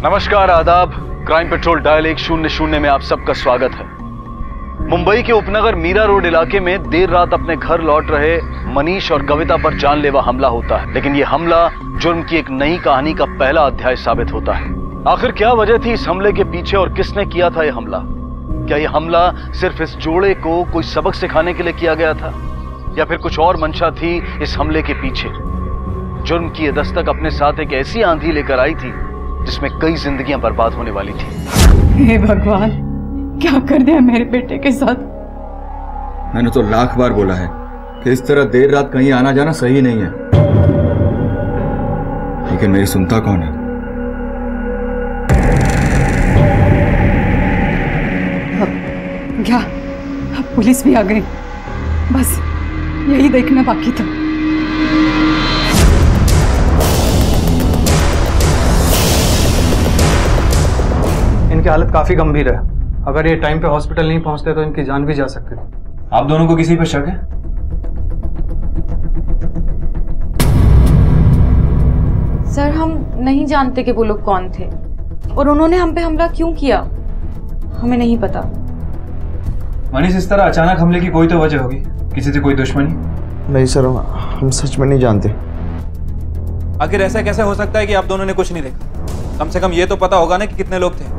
नमस्कार, आदाब। Crime petrol dial 100 में आप सबका स्वागत है। मुंबई के उपनगर मीरा रोड इलाके में देर रात अपने घर लौट रहे मनीष और कविता पर जानलेवा हमला होता है। लेकिन यह हमला जुर्म की एक नई कहानी का पहला अध्याय साबित होता है। आखिर क्या वजह थी इस हमले के पीछे और किसने किया था यह हमला? क्या यह हमला सिर्फ इस जोड़े को कोई सबक सिखाने के लिए किया गया था या फिर कुछ और मंशा थी इस हमले के पीछे? जुर्म की यह दस्तक अपने साथ एक ऐसी आंधी लेकर आई थी जिसमें कई जिंदगियां बर्बाद होने वाली थी। हे भगवान, क्या कर दिया मेरे बेटे के साथ। मैंने तो लाख बार बोला है कि इस तरह देर रात कहीं आना जाना सही नहीं है, लेकिन मेरी सुनता कौन है? क्या अब पुलिस भी आ गई? बस यही देखना बाकी था। इनकी हालत काफी गंभीर है। अगर ये टाइम पे हॉस्पिटल नहीं पहुंचते तो इनकी जान भी जा सकती थी। आप दोनों को किसी पर शक है? सर, हम नहीं जानते कि वो लोग कौन थे और उन्होंने हम पे हमला क्यों किया, हमें नहीं पता। मनीष, इस तरह अचानक हमले की कोई तो वजह होगी, किसी से कोई दुश्मनी? नहीं सर, हम सच में नहीं जानते। आखिर ऐसा कैसे हो सकता है कि आप दोनों ने कुछ नहीं देखा? कम से कम ये तो पता होगा ना कि कितने लोग थे।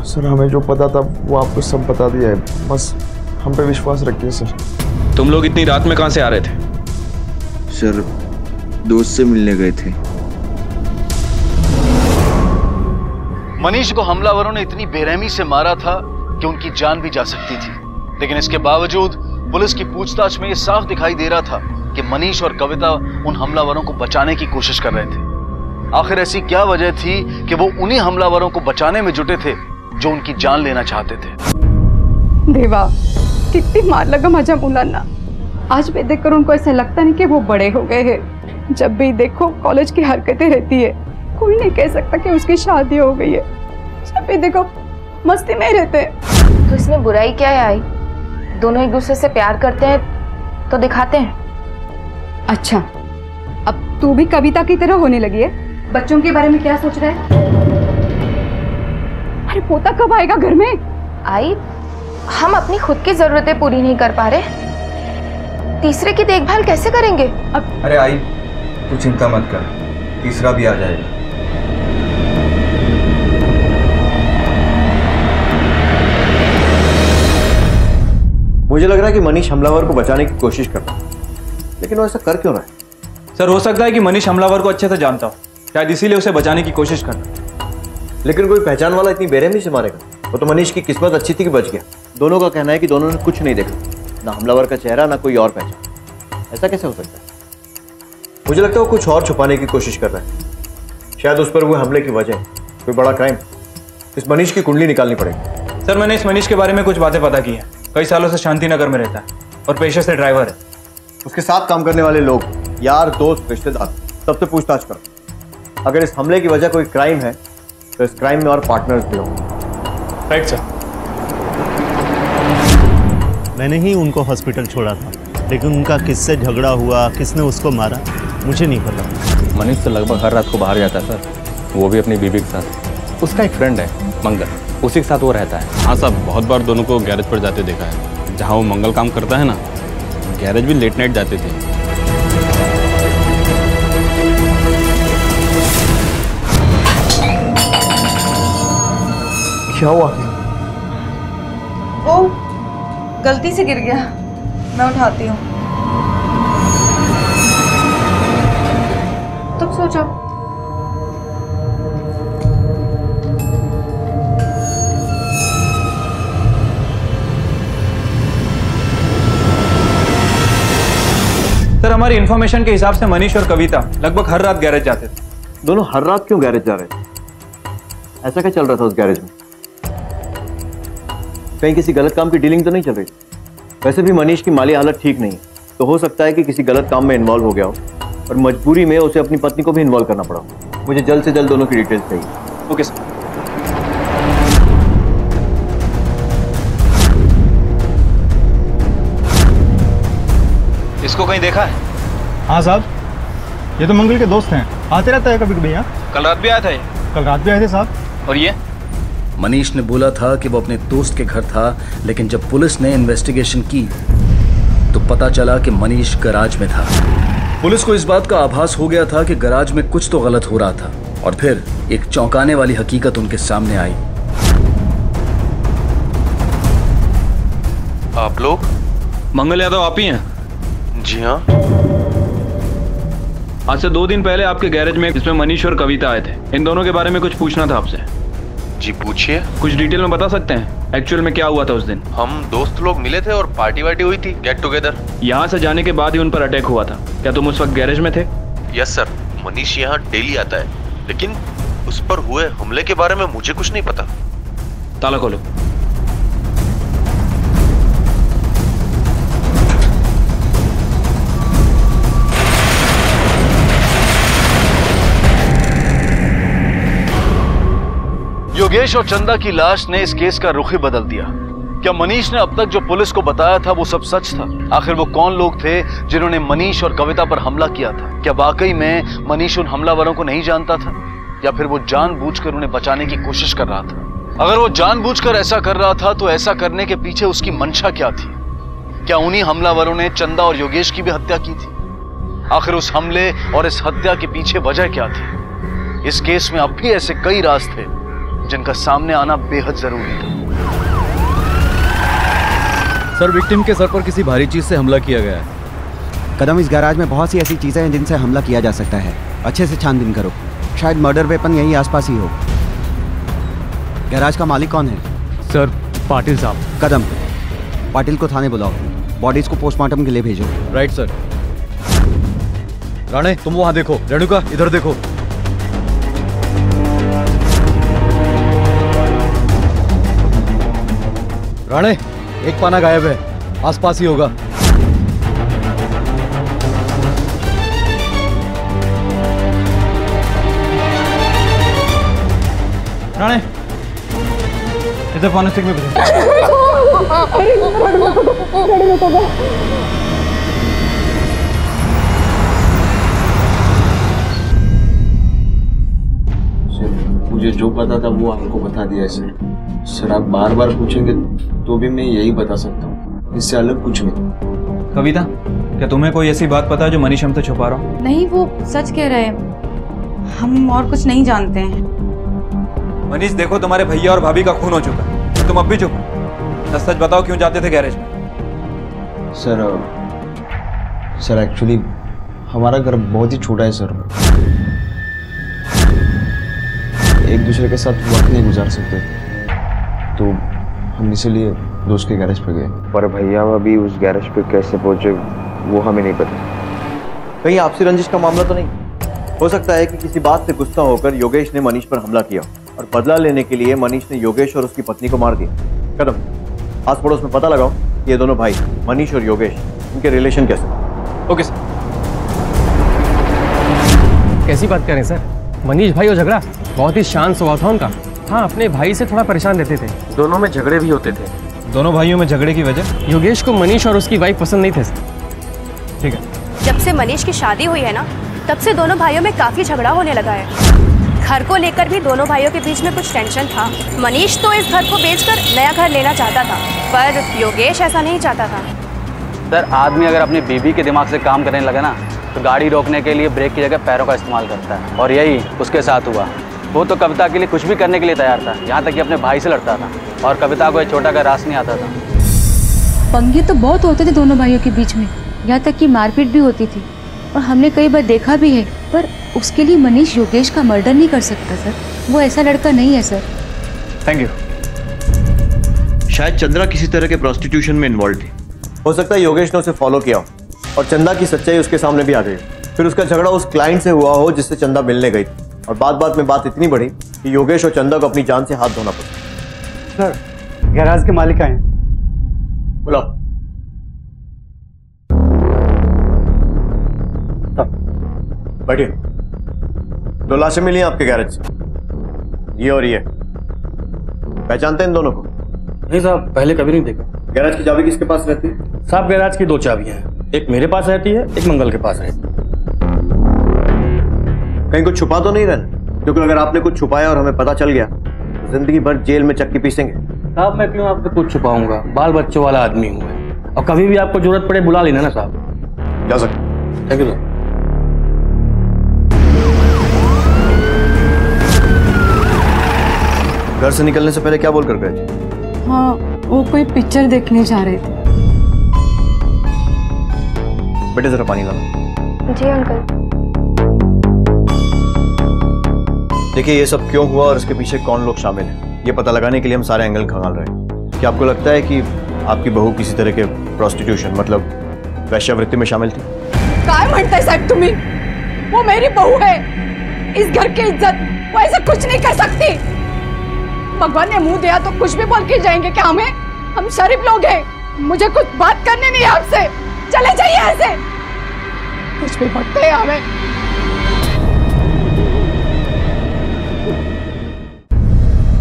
सर, हमें जो पता था वो आपको सब बता दिया है, बस हम पे विश्वास रखिए सर। तुम लोग इतनी रात में कहां से आ रहे थे? सर, दोस्त से मिलने गए थे। मनीष को हमलावरों ने इतनी बेरहमी से मारा था कि उनकी जान भी जा सकती थी। लेकिन इसके बावजूद पुलिस की पूछताछ में यह साफ दिखाई दे रहा था कि मनीष और कविता उन हमलावरों को बचाने की कोशिश कर रहे थे। आखिर ऐसी क्या वजह थी कि वो उन्हीं हमलावरों को बचाने में जुटे थे जो उनकी जान लेना चाहते थे? देवा, कितनी मार लगा माझ्या मुलांना। आज भी देखकर उनको ऐसा लगता नहीं कि वो बड़े हो गए हैं। जब भी देखो कॉलेज की हरकतें रहती है, कोई नहीं कह सकता कि उसकी शादी हो गई है। जब भी देखो मस्ती में ही रहते हैं। तो इसमें बुराई क्या है? आई दोनों एक दूसरे से प्यार करते हैं तो दिखाते हैं। अच्छा, अब तू भी कविता की तरह होने लगी है। बच्चों के बारे में क्या सोच रहा है? अरे पोता कब आएगा घर में? आई, हम अपनी खुद की जरूरतें पूरी नहीं कर पा रहे, तीसरे की देखभाल कैसे करेंगे? अब अरे आई, तू चिंता मत कर, तीसरा भी आ जाएगा। मुझे लग रहा है कि मनीष हमलावर को बचाने की कोशिश कर रहा है, लेकिन वो ऐसा कर क्यों रहा है? सर, हो सकता है कि मनीष हमलावर को अच्छे से जानता हो, शायद इसीलिए उसे बचाने की कोशिश करता है। लेकिन कोई पहचान वाला इतनी बेरहमी से मारेगा? वो तो मनीष की किस्मत अच्छी थी कि बच गया। दोनों का कहना है कि दोनों ने कुछ नहीं देखा, ना हमलावर का चेहरा ना कोई और पहचान। ऐसा कैसे हो सकता है? मुझे लगता है वो कुछ और छुपाने की कोशिश कर रहा है। शायद उस पर हुए हमले की वजह कोई बड़ा क्राइम। इस मनीष की कुंडली निकालनी पड़ेगी। सर, मैंने इस मनीष के बारे में कुछ बातें पता की है। कई सालों से शांतिनगर में रहता है और पेशे से ड्राइवर है। उसके साथ काम करने वाले लोग, यार, दोस्त, रिश्तेदार, सबसे पूछताछ करो। अगर इस हमले की वजह कोई क्राइम है तो इस क्राइम में और पार्टनर्स भी होंगे। Right sir. मैंने ही उनको हॉस्पिटल छोड़ा था, लेकिन उनका किससे झगड़ा हुआ, किसने उसको मारा, मुझे नहीं पता। मनीष तो लगभग हर रात को बाहर जाता है सर, वो भी अपनी बीवी के साथ। उसका एक फ्रेंड है मंगल, उसी के साथ वो रहता है। हाँ साहब, बहुत बार दोनों को गैरेज पर जाते देखा है। जहाँ वो मंगल काम करता है ना, गैरेज भी लेट नाइट जाते थे। क्या हुआ? वो गलती से गिर गया, मैं उठाती हूँ। तुम सो जाओ। सर, हमारी इन्फॉर्मेशन के हिसाब से मनीष और कविता लगभग हर रात गैरेज जाते थे। दोनों हर रात क्यों गैरेज जा रहे थे? ऐसा क्या चल रहा था उस गैरेज में? कहीं किसी गलत काम की डीलिंग तो नहीं चल रही? वैसे भी मनीष की माली हालत ठीक नहीं है, तो हो सकता है कि किसी गलत काम में इन्वॉल्व हो गया हो और मजबूरी में उसे अपनी पत्नी को भी इन्वॉल्व करना पड़ा हो। मुझे जल्द से जल्द दोनों की डिटेल्स चाहिए। Okay sir. इसको कहीं देखा है? हाँ साहब, ये तो मंगल के दोस्त हैं, आते रहता है कभी कभी यहाँ। कल रात भी आया था ये? कल रात भी आए थे साहब। और ये? मनीष ने बोला था कि वो अपने दोस्त के घर था, लेकिन जब पुलिस ने इन्वेस्टिगेशन की तो पता चला कि मनीष गैराज में था। पुलिस को इस बात का आभास हो गया था कि गैराज में कुछ तो गलत हो रहा था, और फिर एक चौंकाने वाली हकीकत उनके सामने आई। आप लोग? मंगल यादव आप ही हैं? जी हाँ। आज से 2 दिन पहले आपके गैरेज में जिसमें मनीष और कविता आए थे, इन दोनों के बारे में कुछ पूछना था आपसे। जी पूछिए। कुछ डिटेल में बता सकते हैं एक्चुअल में क्या हुआ था उस दिन? हम दोस्त लोग मिले थे और पार्टी वार्टी हुई थी, गेट टुगेदर। यहाँ से जाने के बाद ही उन पर अटैक हुआ था। क्या तुम उस वक्त गैरेज में थे? यस सर, मनीष यहाँ डेली आता है, लेकिन उस पर हुए हमले के बारे में मुझे कुछ नहीं पता। ताला खोलो। योगेश और चंदा की लाश ने इस केस का रुख ही बदल दिया। क्या मनीष ने अब तक जो पुलिस को बताया था वो सब सच था? आखिर वो कौन लोग थे जिन्होंने मनीष और कविता पर हमला किया था? क्या वाकई में मनीष उन हमलावरों को नहीं जानता था, या फिर वो जानबूझकर उन्हें बचाने की कोशिश कर रहा था? अगर वो जानबूझकर ऐसा कर रहा था तो ऐसा करने के पीछे उसकी मंशा क्या थी? क्या उन्हीं हमलावरों ने चंदा और योगेश की भी हत्या की थी? आखिर उस हमले और इस हत्या के पीछे वजह क्या थी? इस केस में अब भी ऐसे कई राज थे जिनका सामने आना बेहद जरूरी था। सर, विक्टिम के सर पर किसी भारी चीज से हमला किया गया है। कदम, इस गैराज में बहुत सी ऐसी चीजें हैं जिनसे हमला किया जा सकता है। अच्छे से छानबीन करो, शायद मर्डर वेपन यहीं आसपास ही हो। गैराज का मालिक कौन है? सर, पाटिल साहब। कदम, पाटिल को थाने बुलाओ, बॉडीज को पोस्टमार्टम के लिए भेजो। Right sir. राणे, तुम वहां देखो। रेणुका, इधर देखो। राणे, एक पाना गायब है, आसपास ही होगा। राणे, इधर फॉरेंसिक में भेजो। मुझे जो पता था वो आपको बता दिया सर। आप बार बार पूछेंगे तो भी मैं यही बता सकता हूँ, इससे अलग कुछ नहीं। कविता, क्या तुम्हें कोई ऐसी बात पता है जो मनीष हमसे छुपा रहा हो? नहीं, वो सच कह रहे हैं, हम और कुछ नहीं जानते हैं। मनीष देखो, तुम्हारे भैया और भाभी का खून हो चुका है, तो तुम अब भी चुप हो। सच बताओ, क्यों जाते थे गैरेज में? सर एक्चुअली हमारा घर बहुत ही छोटा है सर, एक दूसरे के साथ वक्त नहीं गुजार सकते, तो हम इसीलिए दोस्त के गैरेज पे गए। पर भैया अभी उस गैरेज पे कैसे पहुंचे वो हमें नहीं पता। कहीं आपसी रंजिश का मामला तो नहीं? हो सकता है कि किसी बात से गुस्सा होकर योगेश ने मनीष पर हमला किया और बदला लेने के लिए मनीष ने योगेश और उसकी पत्नी को मार दिया। कदम, आस पड़ोस में पता लगाओ ये दोनों भाई मनीष और योगेश, इनके रिलेशन कैसे? Okay sir. कैसी बात करें सर? मनीष भाई और झगड़ा? बहुत ही शांत स्वभाव था उनका। हाँ, अपने भाई से थोड़ा परेशान रहते थे। दोनों में झगड़े भी होते थे। दोनों भाइयों में झगड़े की वजह? योगेश को मनीष और उसकी वाइफ पसंद नहीं थे सर। ठीक है। जब से मनीष की शादी हुई है ना, तब से दोनों भाइयों में काफी झगड़ा होने लगा है। घर को लेकर भी दोनों भाइयों के बीच में कुछ टेंशन था। मनीष तो इस घर को बेचकर नया घर लेना चाहता था, पर योगेश ऐसा नहीं चाहता था। सर, आदमी अगर अपनी बीवी के दिमाग से काम करने लगे ना, तो गाड़ी रोकने के लिए ब्रेक की जगह पैरों का इस्तेमाल करता है, और यही उसके साथ हुआ। वो तो कविता के लिए कुछ भी करने के लिए तैयार था, यहाँ तक कि अपने भाई से लड़ता था, और कविता को एक छोटा का रास नहीं आता था। पंगे तो बहुत होते थे दोनों भाइयों के बीच में, यहाँ तक कि मारपीट भी होती थी, और हमने कई बार देखा भी है। पर उसके लिए मनीष योगेश का मर्डर नहीं कर सकता सर, वो ऐसा लड़का नहीं है सर। Thank you. शायद चंद्रा किसी तरह के प्रोस्टिट्यूशन में इन्वॉल्व थी। हो सकता है योगेश ने उसे फॉलो किया हो और चंदा की सच्चाई उसके सामने भी आ गई। फिर उसका झगड़ा उस क्लाइंट से हुआ हो जिससे चंदा मिलने गई थी, और बात में बात इतनी बढ़ी कि योगेश और चंदा को अपनी जान से हाथ धोना पड़ा। सर, गैराज के मालिक आए। बुलाओ। बैठिए। 2 लाशें मिली आपके गैरेज से, ये और ये। पहचानते हैं इन दोनों को? नहीं साहब, पहले कभी नहीं देखा। गैराज की चाबी किसके पास रहती है? साहब, गैराज की 2 चाबियां हैं, एक मेरे पास रहती है, एक मंगल के पास रहती है। कहीं कुछ छुपा तो नहीं रहना, क्योंकि अगर आपने कुछ छुपाया और हमें पता चल गया जिंदगी भर जेल में चक्की पीसेंगे। साहब मैं क्यों आपसे कुछ छुपाऊंगा, बाल बच्चों वाला आदमी हूँ मैं, और कभी भी आपको जरूरत पड़े बुला लेना ना साहब। जा सकते। Thank you sir. घर से निकलने से पहले क्या बोल कर गए थे? हाँ, वो कोई पिक्चर देखने जा रहे थे। बेटे जरा पानी लाओ। जी अंकल। देखिए ये सब क्यों हुआ और इसके पीछे कौन लोग शामिल हैं, ये पता लगाने के लिए हम सारे एंगल खंगाल रहे हैं। क्या आपको लगता है कि आपकी बहू किसी तरह के प्रोस्टिट्यूशन मतलब वैश्यावृत्ति में शामिल थी? काय म्हणताय साहब तुम्ही? वो मेरी बहू है, इस घर की इज्जत वो ऐसा कुछ नहीं कर सकती। भगवान ने मुंह दिया तो कुछ भी बोल के जाएंगे क्या हमें? हम शरीफ लोग हैं, मुझे कुछ बात करनी नहीं है आपसे, चले जाइए ऐसे। कुछ भी बोलते हैं हमें।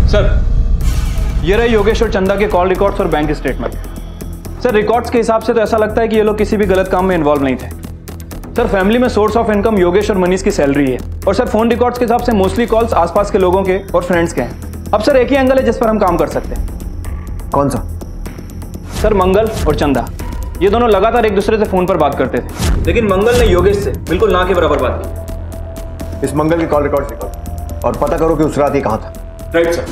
सर ये रहे योगेश और चंदा के कॉल रिकॉर्ड्स और बैंक स्टेटमेंट। सर रिकॉर्ड्स के हिसाब से तो ऐसा लगता है कि ये लोग किसी भी गलत काम में इन्वॉल्व नहीं थे। सर फैमिली में सोर्स ऑफ इनकम योगेश और मनीष की सैलरी है, और सर फोन रिकॉर्ड्स के हिसाब से मोस्टली कॉल्स आसपास के लोगों के और फ्रेंड्स के हैं। अब सर एक ही एंगल है जिस पर हम काम कर सकते हैं। कौन सा? सर मंगल और चंदा ये दोनों लगातार एक दूसरे से फोन पर बात करते थे, लेकिन मंगल ने योगेश से बिल्कुल ना के बराबर बात की। इस मंगल की कॉल रिकॉर्ड निकालो और पता करो कि उस रात ये कहाँ था। Right sir.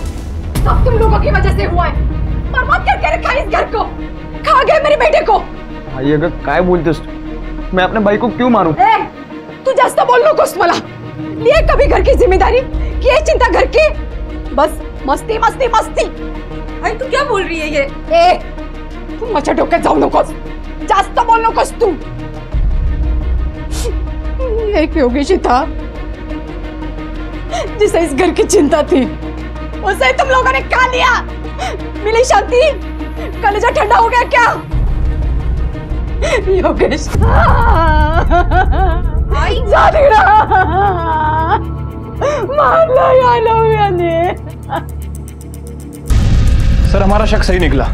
सब तुम लोगों की वजह से हुआ है। बर्बाद करके रखा है इस घर को, खा गए मेरे बेटे को। भाई अगर काय बोलतेस मैं अपने भाई को क्यों मारूं? तू जास्त बोल नकोस मला। लिए कभी घर की जिम्मेदारी, किए चिंता घर की, बस मस्ती मस्ती मस्ती। भाई तू क्या बोल रही है ये? तू माझ्या डोक्यात जाऊ नकोस, जास्त बोल नकोस तू। एक योगेश था जिसे इस घर की चिंता थी, उसे तुम लोगों ने खा लिया। मिली शांति, कलेजा ठंडा हो गया क्या? योगेश सर हमारा शक सही निकला।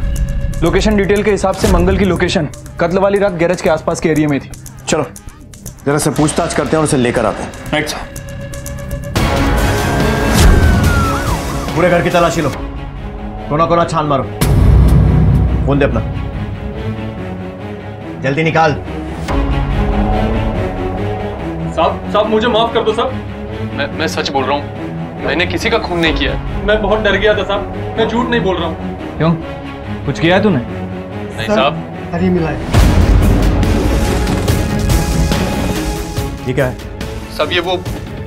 लोकेशन डिटेल के हिसाब से मंगल की लोकेशन कत्ल वाली रात गैरेज के आसपास के एरिया में थी। चलो जरा से पूछताछ करते हैं और उसे लेकर आते हैं। Right sir. पूरे घर की तलाशी लो, कोना कोना छान मारो। फोन दे अपना, जल्दी निकाल। साहब मुझे माफ कर दो साहब। मैं सच बोल रहा हूँ, मैंने किसी का खून नहीं किया। मैं बहुत डर गया था साहब, मैं झूठ नहीं बोल रहा हूँ। क्यों, कुछ किया है तूने? नहीं साहब। अरे मिला है। ये क्या है? सब ये वो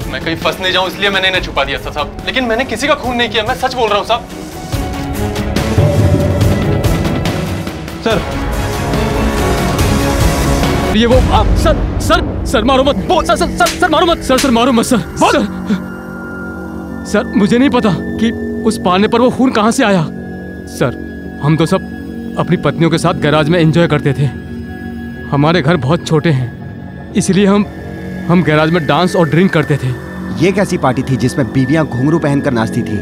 मैं कहीं फंस नहीं जाऊं इसलिए मैंने इन्हें छुपा दिया था साहब, लेकिन मैंने किसी का खून नहीं किया, मैं सच बोल रहा हूं साहब। सर ये वो आप सर मारो मत। सर मारो मत। सर मारो मत सर मुझे नहीं पता कि उस पाने पर वो खून कहां से आया। सर हम तो सब अपनी पत्नियों के साथ गैराज में एंजॉय करते थे। हमारे घर बहुत छोटे हैं, इसलिए हम गैराज में डांस और ड्रिंक करते थे। ये कैसी पार्टी थी जिसमें बीवियां घुंघरू पहनकर नाचती थी?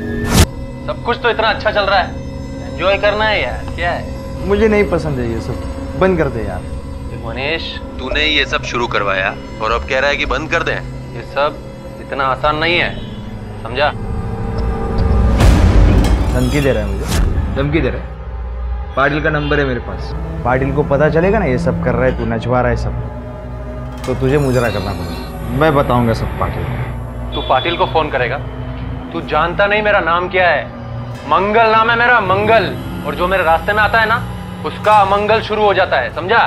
सब कुछ तो इतना अच्छा चल रहा है, एंजॉय करना है यार, क्या है? मुझे नहीं पसंद है ये सब, बंद कर दे यार। मनीष तूने ये सब शुरू करवाया और अब कह रहा है कि बंद कर दें? ये सब इतना आसान नहीं है, समझा? धमकी दे रहा है मुझे, धमकी दे रहा है। पाटिल का नंबर है मेरे पास। पाटिल को पता चलेगा ना ये सब कर रहा है, तू नचवा रहा है सब, तो तुझे मुजरा करना पड़ेगा। मैं बताऊंगा सब पाटिल को। तू पाटिल को फोन करेगा? तू जानता नहीं मेरा नाम क्या है? मंगल नाम है मेरा, मंगल। और जो मेरे रास्ते में आता है ना उसका अमंगल शुरू हो जाता है, समझा?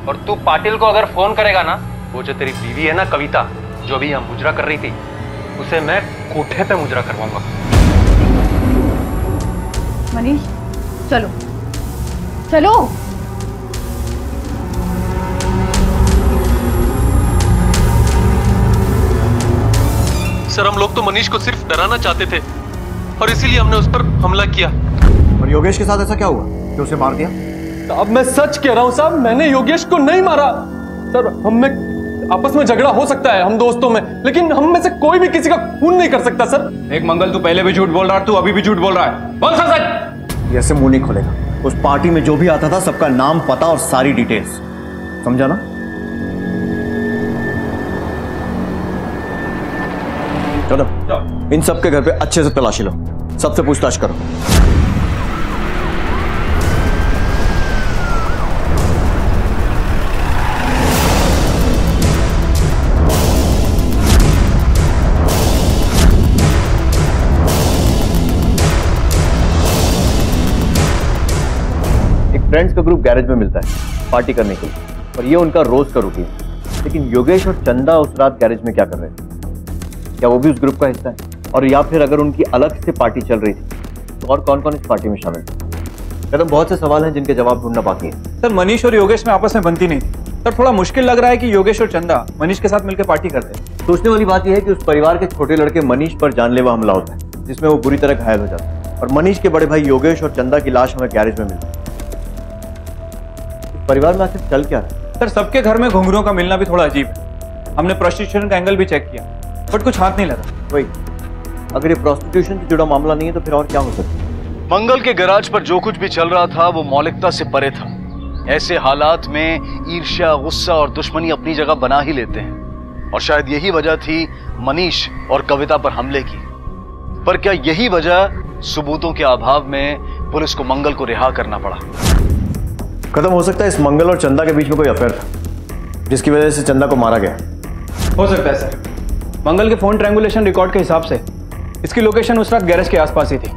और तू पाटिल को अगर फोन करेगा ना, वो जो तेरी बीवी है ना कविता, जो अभी यहाँ मुजरा कर रही थी, उसे मैं कोठे पे मुजरा करवाऊंगा। मनीष चलो चलो। सर हम लोग तो मनीष को सिर्फ डराना चाहते थे और इसीलिए हमने उस पर हमला किया। और योगेश के साथ ऐसा क्या हुआ कि उसे मार दिया? अब मैं सच कह रहा हूँ साहब, मैंने योगेश को नहीं मारा। सर हम में आपस में झगड़ा हो सकता है हम दोस्तों में, लेकिन हम में से कोई भी किसी का खून नहीं कर सकता सर। एक मंगल तू पहले भी झूठ बोल रहा है, तू अभी भी झूठ बोल रहा है। बोल सच। ऐसे मुंह नहीं खोलेगा। उस पार्टी में जो भी आता था सबका नाम, पता और सारी डिटेल्स, समझा ना? चलो इन सब के घर पे अच्छे से तलाशी लो, सबसे पूछताछ करो। फ्रेंड्स का ग्रुप गैरेज में मिलता है पार्टी करने के लिए और ये उनका रोज का रूटीन। लेकिन योगेश और चंदा उस रात गैरेज में क्या कर रहे थे? क्या वो भी उस ग्रुप का हिस्सा है? और या फिर अगर उनकी अलग से पार्टी चल रही थी तो और कौन कौन इस पार्टी में शामिल थे? कदम, बहुत से सवाल हैं जिनके जवाब ढूंढना बाकी है। सर मनीष और योगेश में आपस में बनती नहीं थी सर। थोड़ा मुश्किल लग रहा है कि योगेश और चंदा मनीष के साथ मिलकर पार्टी करते हैं। सोचने वाली बात यह है कि उस परिवार के छोटे लड़के मनीष पर जानलेवा हमला होता है जिसमें वो बुरी तरह घायल हो जाता है और मनीष के बड़े भाई योगेश और चंदा की लाश हमें गैरेज में मिलती है। परिवार में आखिर चल क्या है? सर सबके घर में घुंघरूओं का मिलना भी थोड़ा अजीब है। हमने प्रोस्टिट्यूशन का एंगल भी चेक किया बट कुछ हाथ नहीं लगा। वही, अगर ये प्रोस्टिट्यूशन से जुड़ा मामला नहीं है तो फिर और क्या हो सकता है? मंगल के गैराज पर जो कुछ भी चल रहा था वो मौलिकता से परे था। ऐसे हालात में ईर्ष्या, गुस्सा और दुश्मनी अपनी जगह बना ही लेते हैं और शायद यही वजह थी मनीष और कविता पर हमले की। पर क्या यही वजह सबूतों के अभाव में पुलिस को मंगल को रिहा करना पड़ा? खत्म हो सकता है इस मंगल और चंदा के बीच में कोई अफेयर था जिसकी वजह से चंदा को मारा गया। हो सकता है सर। मंगल के फोन ट्रायंगुलेशन रिकॉर्ड के हिसाब से इसकी लोकेशन उस रात गैरेज के आसपास ही थी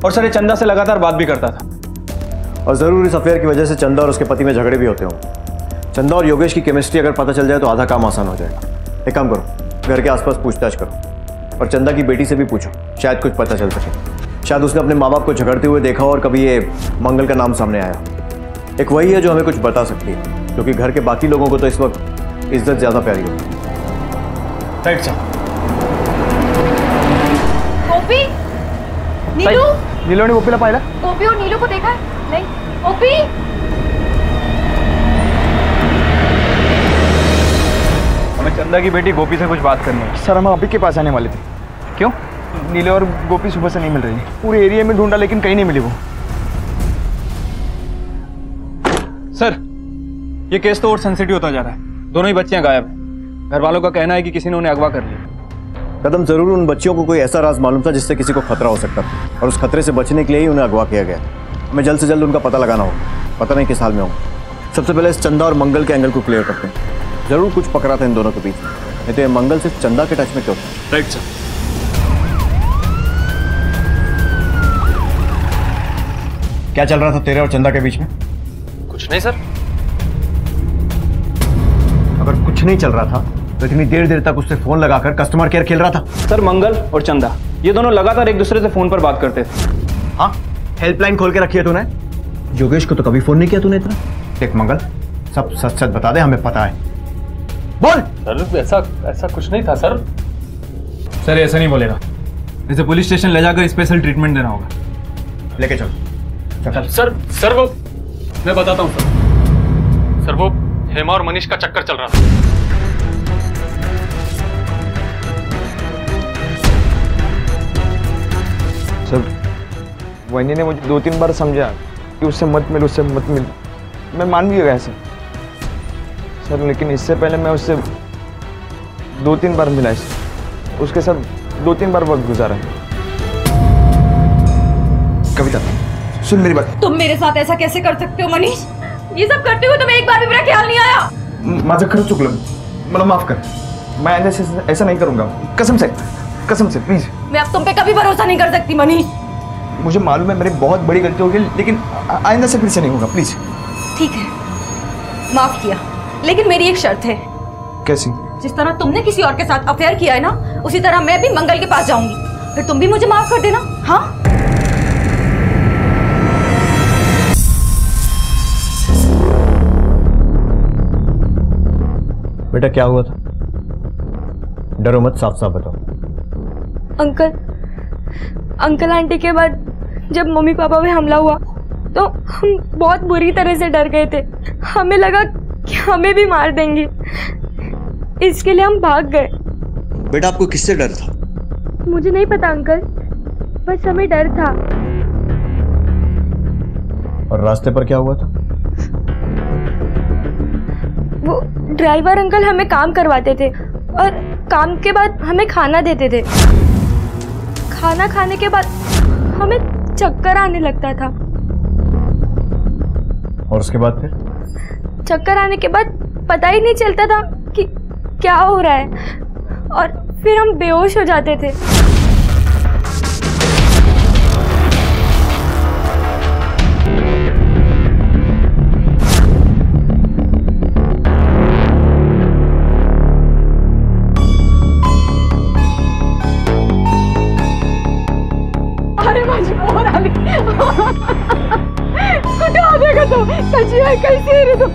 और सर ये चंदा से लगातार बात भी करता था। और जरूर इस अफेयर की वजह से चंदा और उसके पति में झगड़े भी होते होंगे। चंदा और योगेश की केमिस्ट्री अगर पता चल जाए तो आधा काम आसान हो जाएगा। एक काम करो, घर के आसपास पूछताछ करो और चंदा की बेटी से भी पूछो, शायद कुछ पता चल सके। शायद उसने अपने माँ बाप को झगड़ते हुए देखा और कभी ये मंगल का नाम सामने आया। एक वही है जो हमें कुछ बता सकती है, क्योंकि घर के बाकी लोगों को तो इस वक्त इज्जत ज्यादा प्यारी होती है। Right sir. गोपी, नीलू, नीलू ने गोपीला पाहिला? गोपी और नीलू को देखा है? नहीं। गोपी, हमें चंदा की बेटी गोपी से कुछ बात करनी है। सर हम अभी के पास आने वाले थे। क्यों? नीलू और गोपी सुबह से नहीं मिल रही। पूरे एरिया में ढूंढा लेकिन कहीं नहीं मिली वो। सर ये केस तो और सेंसिटिव होता जा रहा है। दोनों ही बच्चियां गायब हैं। घर वालों का कहना है कि किसी ने उन्हें अगवा कर लिया। कदम, जरूर उन बच्चियों को कोई ऐसा राज मालूम था जिससे किसी को खतरा हो सकता था और उस खतरे से बचने के लिए ही उन्हें अगवा किया गया। हमें जल्द से जल्द उनका पता लगाना होगा। पता नहीं किस हाल में होगा। सबसे पहले इस चंदा और मंगल के एंगल को क्लियर करते हैं। जरूर कुछ पकड़ा था इन दोनों के बीच, नहीं तो ये मंगल सिर्फ चंदा के टच में क्यों था? Right sir. क्या चल रहा था तेरे और चंदा के बीच में? कुछ नहीं सर। अगर कुछ नहीं चल रहा था तो इतनी देर तक उससे फोन लगाकर कस्टमर केयर खेल रहा था? सर मंगल और चंदा ये दोनों लगातार एक दूसरे से फोन पर बात करते थे। हाँ, हेल्पलाइन खोल के रखी है तूने? योगेश को तो कभी फोन नहीं किया तूने इतना? देख मंगल, सब सच सच बता दे, हमें पता है। बोल। सर ऐसा कुछ नहीं था सर। सर ऐसा नहीं बोलेगा, इसे पुलिस स्टेशन ले जाकर स्पेशल ट्रीटमेंट देना होगा। लेके चल। सर वो मैं बताता हूँ सर वो हेमा और मनीष का चक्कर चल रहा था। सर वही ने मुझे 2-3 बार समझा कि उससे मत मिल। मैं मान भी गया सर, लेकिन इससे पहले मैं उससे 2-3 बार मिला। उसके साथ 2-3 बार वक्त गुजारा। कविता सुन मेरी बात। तुम मेरे साथ ऐसा कैसे कर सकते हो मनीष? ये सब करते हुए तुम्हें एक बार भी मेरा ख्याल नहीं आया? माझं खरंच चुकलं, मला माफ कर। मैं ऐसा नहीं करूंगा, कसम से प्लीज। मैं अब तुम पे कभी भरोसा नहीं कर सकती मनीष। मुझे मालूम है मेरी बहुत बड़ी गलती होगी, लेकिन आइंदा से फिर से नहीं होगा, प्लीज। ठीक है, माफ किया, लेकिन मेरी एक शर्त है। कैसी? जिस तरह तुमने किसी और के साथ अफेयर किया है ना, उसी तरह मैं भी मंगल के पास जाऊंगी। फिर तुम भी मुझे माफ कर देना। हाँ? बेटा क्या हुआ था? डरो मत, साफ साफ बताओ। अंकल आंटी के बाद जब मम्मी पापा पे हमला हुआ तो हम बहुत बुरी तरह से डर गए थे। हमें लगा कि हमें भी मार देंगे, इसके लिए हम भाग गए। बेटा आपको किससे डर था? मुझे नहीं पता अंकल, बस हमें डर था। और रास्ते पर क्या हुआ था? वो ड्राइवर अंकल हमें काम करवाते थे और काम के बाद हमें खाना देते थे। खाना खाने के बाद हमें चक्कर आने लगता था। और उसके बाद फिर? चक्कर आने के बाद पता ही नहीं चलता था कि क्या हो रहा है और फिर हम बेहोश हो जाते थे। अरे माझी पोर आली कुठे आले का तू? कशी आहे? कैसी है रे तू?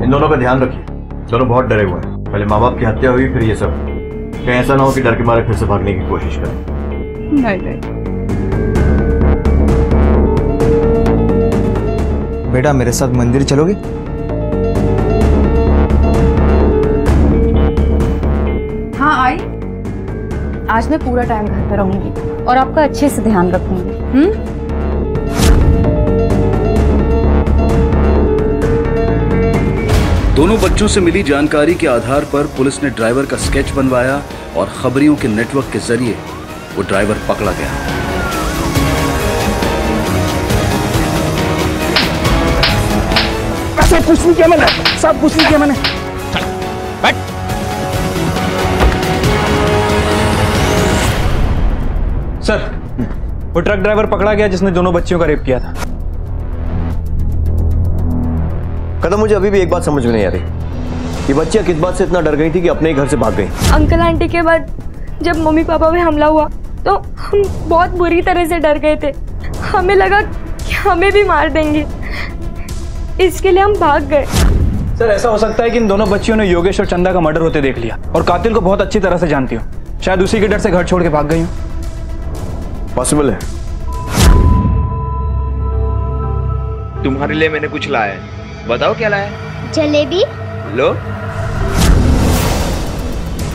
इन दोनों का ध्यान रखिए, दोनों बहुत डरे हुए हैं। पहले माँ बाप की हत्या हुई, फिर ये सब। कहीं ऐसा ना हो कि डर के मारे फिर से भागने की कोशिश करें। नहीं। बेटा मेरे साथ मंदिर चलोगे? हाँ आई। आज मैं पूरा टाइम घर पर रहूंगी और आपका अच्छे से ध्यान रखूंगी। दोनों बच्चों से मिली जानकारी के आधार पर पुलिस ने ड्राइवर का स्केच बनवाया और खबरियों के नेटवर्क के जरिए वो ड्राइवर पकड़ा गया। सब कुछ नहीं किया मैंने, सब कुछ नहीं किया मैंने। बैठ। सर, वो ट्रक ड्राइवर पकड़ा गया जिसने दोनों बच्चियों का रेप किया था। कदम, मुझे अभी भी एक बात समझ में नहीं आ रही कि बच्चियां किस बात से इतना डर गई थी कि अपने ही घर से भाग गई। अंकल आंटी के बाद जब मम्मी पापा पे हमला हुआ तो हम बहुत बुरी तरह से डर गए थे। हमें लगा कि हमें भी मार देंगे, इसके लिए हम भाग गए। सर, ऐसा हो सकता है कि इन दोनों बच्चियों ने योगेश और चंदा का मर्डर होते देख लिया और कातिल को बहुत अच्छी तरह से जानती हो। शायद उसी के डर से घर छोड़ के भाग गई हो। पॉसिबल है। तुम्हारे लिए मैंने कुछ लाया है, बताओ क्या लाया? जलेबी। लो।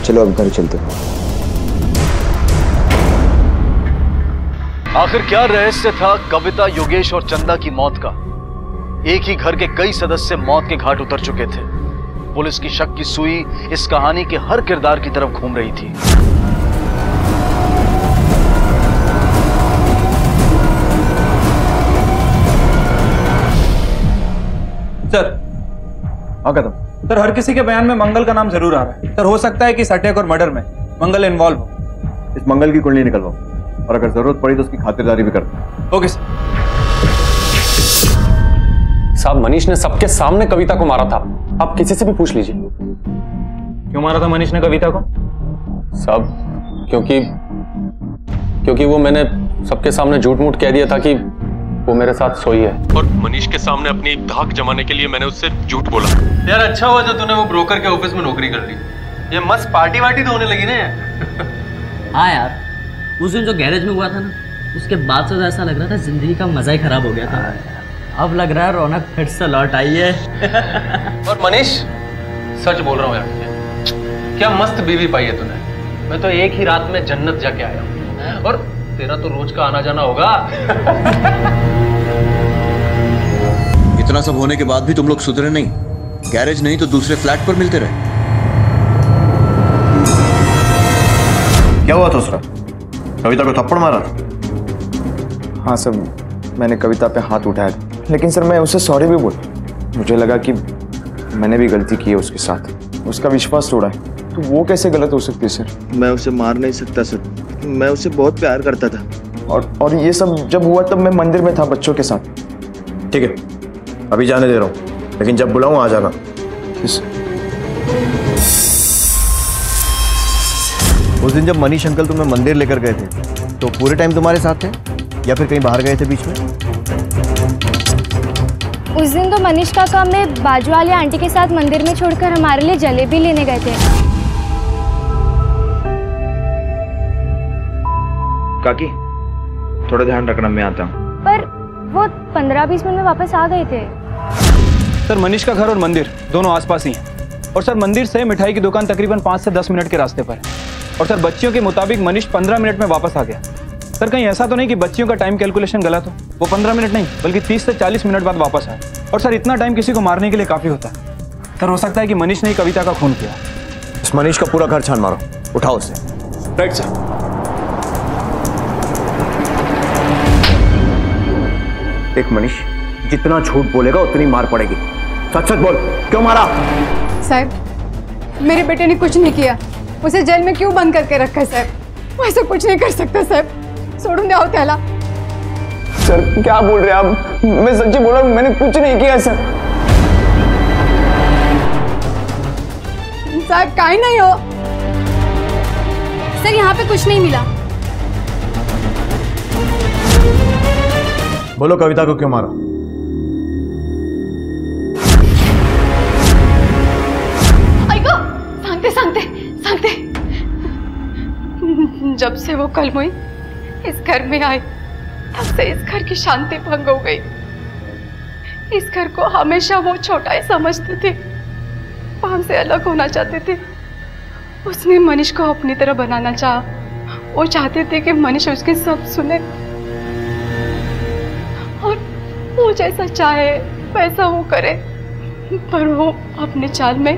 चलो अब घर चलते हैं। आखिर क्या रहस्य था कविता, योगेश और चंदा की मौत का? एक ही घर के कई सदस्य मौत के घाट उतर चुके थे। पुलिस की शक की सुई इस कहानी के हर किरदार की तरफ घूम रही थी। सर, कदम। सर, हर किसी के बयान में मंगल का नाम जरूर आ रहा है। सर, हो सकता है कि इस अटैक और मर्डर में मंगल इन्वॉल्व हो। इस मंगल की कुंडली निकलवाओ और अगर जरूरत पड़ी तो उसकी खातिरदारी भी करते। Okay sir. साहब, मनीष ने सबके सामने कविता को मारा था। आप किसी से भी पूछ लीजिए। क्यों मारा था मनीष ने कविता को? साहब, क्योंकि वो मैंने सबके सामने झूठ मूठ कह दिया था कि वो मेरे साथ सोई है। और मनीष के सामने अपनी धाक जमाने के लिए मैंने उससे झूठ बोला। यार, अच्छा हुआ जो तूने वो ब्रोकर के ऑफिस में नौकरी कर ली। ये मस्त पार्टी वार्टी तो होने लगी ना यार। हाँ यार, उस दिन जो गैरेज में हुआ था ना, उसके बाद से तो ऐसा लग रहा था जिंदगी का मजा ही खराब हो गया था। अब लग रहा है रौनक फिर से लौट आई है। और मनीष, सच बोल रहा हूँ यार, क्या मस्त बीवी पाई है तूने। मैं तो एक ही रात में जन्नत जाके आया हूँ और तेरा तो रोज का आना जाना होगा। इतना सब होने के बाद भी तुम लोग सुधरे नहीं। गैरेज नहीं तो दूसरे फ्लैट पर मिलते रहे। क्या हुआ था उसका? कविता को थप्पड़ मारा? हाँ सर, मैंने कविता पे हाथ उठाया था, लेकिन सर मैं उसे सॉरी भी बोला। मुझे लगा कि मैंने भी गलती की है उसके साथ, उसका विश्वास तोड़ा है। तो वो कैसे गलत हो सकती है सर? मैं उसे मार नहीं सकता सर, मैं उसे बहुत प्यार करता था। और ये सब जब हुआ तब मैं मंदिर में था बच्चों के साथ। ठीक है, अभी जाने दे रहा हूँ, लेकिन जब बुलाऊं आ जाना। उस दिन जब मनीष अंकल तुम्हें मंदिर लेकर गए थे तो पूरे टाइम तुम्हारे साथ थे या फिर कहीं बाहर गए थे बीच में? उस दिन तो मनीष काका हमें बाजू वाली आंटी के साथ मंदिर में छोड़कर हमारे लिए जलेबी लेने गए थे। काकी, थोड़ा ध्यान रखना, मैं आता हूँ। पर वो 15-20 मिनट में वापस आ गए थे। सर, मनीष का घर और मंदिर दोनों आसपास ही हैं। और सर, मंदिर से मिठाई की दुकान तकरीबन 5 से 10 मिनट के रास्ते पर है। और सर, बच्चियों के मुताबिक मनीष 15 मिनट में वापस आ गया। सर, कहीं ऐसा तो नहीं कि बच्चियों का टाइम कैलकुलेशन गलत हो? वो 15 मिनट नहीं बल्कि 30 से 40 मिनट बाद वापस आए। और सर, इतना टाइम किसी को मारने के लिए काफी होता है। सर, हो सकता है कि मनीष ने ही कविता का खून किया। इस मनीष का पूरा घर छान मारो, उठाओ उसे। Right sir. देख मनीष, जितना झूठ बोलेगा उतनी मार पड़ेगी। सच सच बोल, क्यों मारा? साहब मेरे बेटे ने कुछ नहीं किया, उसे जेल में क्यों बंद करके रखा है साहब? वो ऐसा कुछ नहीं कर सकता साहब, छोड़ून दो त्याला। सर क्या बोल रहे हैं आप? मैं सच्ची बोल रहा हूँ, मैंने कुछ नहीं किया सर। साहब काहे नहीं हो? सर यहाँ पे कुछ नहीं मिला। बोलो कविता को क्यों मारा? सांगते सांगते सांगते, जब से वो कल हुई इस घर में आई तब से इस घर की शांति भंग हो गई। इस घर को हमेशा वो छोटा ही समझते थे, वो हमसे अलग होना चाहते थे। उसने मनीष को अपनी तरह बनाना चाहा। वो चाहते थे कि मनीष उसके सब सुने और वो जैसा चाहे वैसा वो करे, पर वो अपने चाल में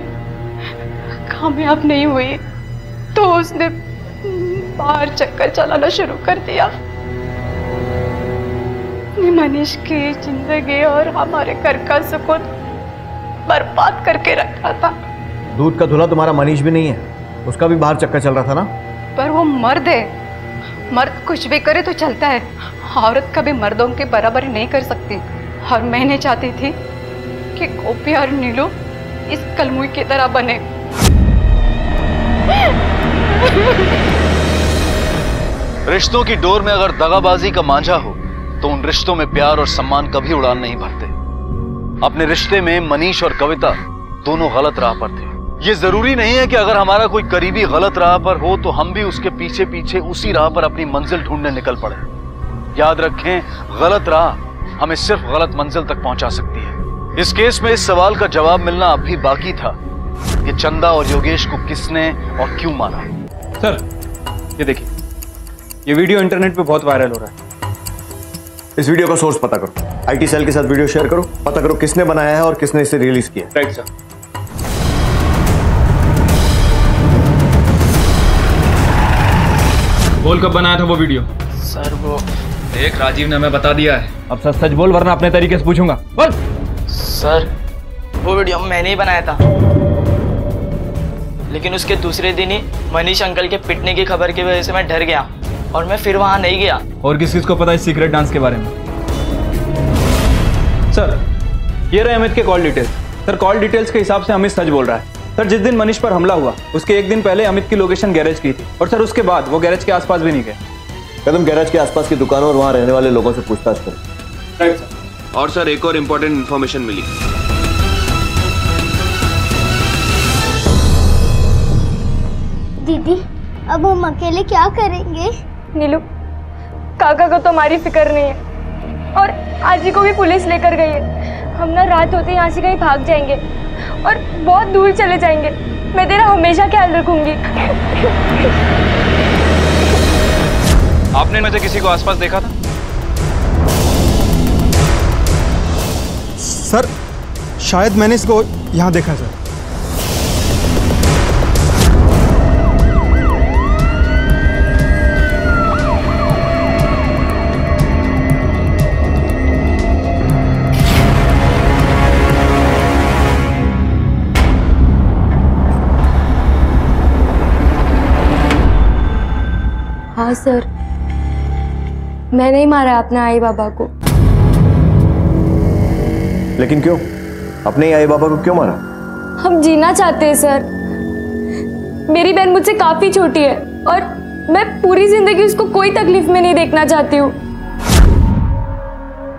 कामयाब नहीं हुई तो उसने बाहर चक्कर चलाना शुरू कर दिया। मनीष की जिंदगी और हमारे घर का सुकून बर्बाद करके रखा था। दूध का धुला तुम्हारा मनीष भी नहीं है, उसका भी बाहर चक्कर चल रहा था ना। पर वो मर्द है, मर्द कुछ भी करे तो चलता है, औरत कभी मर्दों के बराबर नहीं कर सकती। और मैंने चाहती थी कि गोपी और नीलू इस कलमुई की तरह बने। रिश्तों की डोर में अगर दगाबाजी का मांझा हो तो उन रिश्तों में प्यार और सम्मान कभी उड़ान नहीं भरते। अपने रिश्ते में मनीष और कविता दोनों गलत राह पर थे। ये जरूरी नहीं है कि अगर हमारा कोई करीबी गलत राह पर हो तो हम भी उसके पीछे पीछे उसी राह पर अपनी मंजिल ढूंढने निकल पड़े। याद रखें, गलत राह हमें सिर्फ गलत मंजिल तक पहुंचा सकती है। इस केस में इस सवाल का जवाब मिलना अब भी बाकी था कि चंदा और योगेश को किसने और क्यों मारा। सर ये देखिए, ये वीडियो इंटरनेट पे बहुत वायरल हो रहा है। इस वीडियो का सोर्स पता करो, आईटी सेल के साथ वीडियो शेयर करो, पता करो किसने बनाया है और किसने इसे रिलीज किया। Right sir. बोल कब बनाया था वो वीडियो? सर वो देख, राजीव ने हमें बता दिया है, अब सच सच बोल वरना अपने तरीके से पूछूंगा। बोल। सर वो वीडियो मैंने ही बनाया था, लेकिन उसके दूसरे दिन ही मनीष अंकल के पिटने की खबर की वजह से मैं डर गया और मैं फिर वहां नहीं गया। और किस किस को पता है सीक्रेट डांस के बारे में? सर ये रहे अमित के call details. Sir call details के हिसाब से अमित सच बोल रहा है। सर जिस दिन मनीष पर हमला हुआ उसके एक दिन पहले अमित की लोकेशन गैरेज की थी, और सर उसके बाद वो गैरेज के आसपास भी नहीं गए। कदम गैरेज के आसपास की दुकानों और वहां रहने वाले लोगों से पूछताछ करें। Right sir. और सर एक और इम्पोर्टेंट इन्फॉर्मेशन मिली। दीदी अब हम अकेले क्या करेंगे? नीलू, काका को तो हमारी फिक्र नहीं है और आजी को भी पुलिस लेकर गई है। हम ना रात होते यहाँ से कहीं भाग जाएंगे और बहुत दूर चले जाएंगे। मैं तेरा हमेशा ख्याल रखूंगी। आपने इनमें से किसी को आसपास देखा था? सर शायद मैंने इसको यहाँ देखा सर। हाँ सर, मैंने ही मारा अपने आई बाबा को। लेकिन क्यों? अपने ही आई बाबा को क्यों मारा? हम जीना चाहते हैं सर। मेरी बहन मुझसे काफी छोटी है और मैं पूरी जिंदगी उसको कोई तकलीफ में नहीं देखना चाहती हूँ।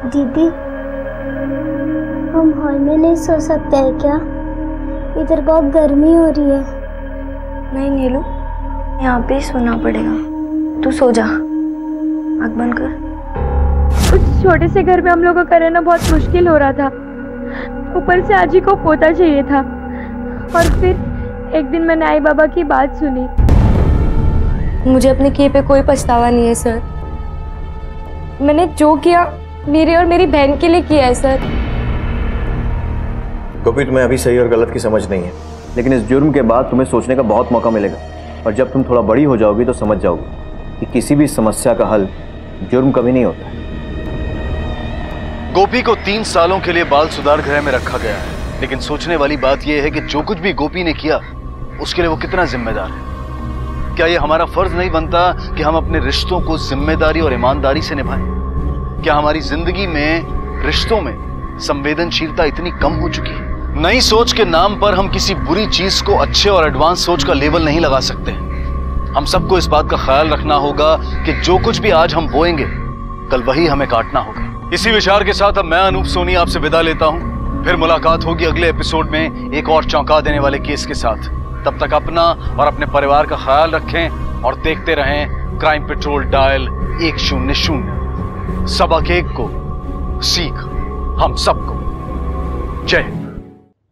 दीदी हम हॉल में नहीं सो सकते हैं क्या? इधर बहुत गर्मी हो रही है। नहीं नीलू, यहाँ पे ही सोना पड़ेगा। तू सो जा, आँख बंद कर। उस छोटे से घर में हम लोगों का रहना बहुत मुश्किल हो रहा था। ऊपर से आजी को पोता चाहिए था और फिर एक दिन मैंने आई बाबा की बात सुनी। मुझे अपने किए पे कोई पछतावा नहीं है सर। मैंने जो किया मेरे और मेरी बहन के लिए किया है सर। गोपी, तुम्हें अभी सही और गलत की समझ नहीं है, लेकिन इस जुर्म के बाद तुम्हें सोचने का बहुत मौका मिलेगा और जब तुम थोड़ा बड़ी हो जाओगी तो समझ जाओगी कि किसी भी समस्या का हल जुर्म कभी नहीं होता। गोपी को 3 सालों के लिए बाल सुधार गृह में रखा गया है, लेकिन सोचने वाली बात यह है कि जो कुछ भी गोपी ने किया उसके लिए वो कितना जिम्मेदार है। क्या ये हमारा फर्ज नहीं बनता कि हम अपने रिश्तों को जिम्मेदारी और ईमानदारी से निभाएं? क्या हमारी जिंदगी में रिश्तों में संवेदनशीलता इतनी कम हो चुकी है? नई सोच के नाम पर हम किसी बुरी चीज को अच्छे और एडवांस सोच का लेबल नहीं लगा सकते। हम सबको इस बात का ख्याल रखना होगा कि जो कुछ भी आज हम बोएंगे कल वही हमें काटना होगा। इसी विचार के साथ अब मैं अनूप सोनी आपसे विदा लेता हूं। फिर मुलाकात होगी अगले एपिसोड में एक और चौंका देने वाले केस के साथ। तब तक अपना और अपने परिवार का ख्याल रखें और देखते रहें क्राइम पेट्रोल डायल 100। सबक एक को सीख हम सबको। जय Hind.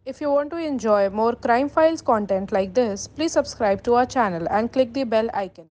If you want to enjoy more crime files content like this, please subscribe to our channel and click the bell icon.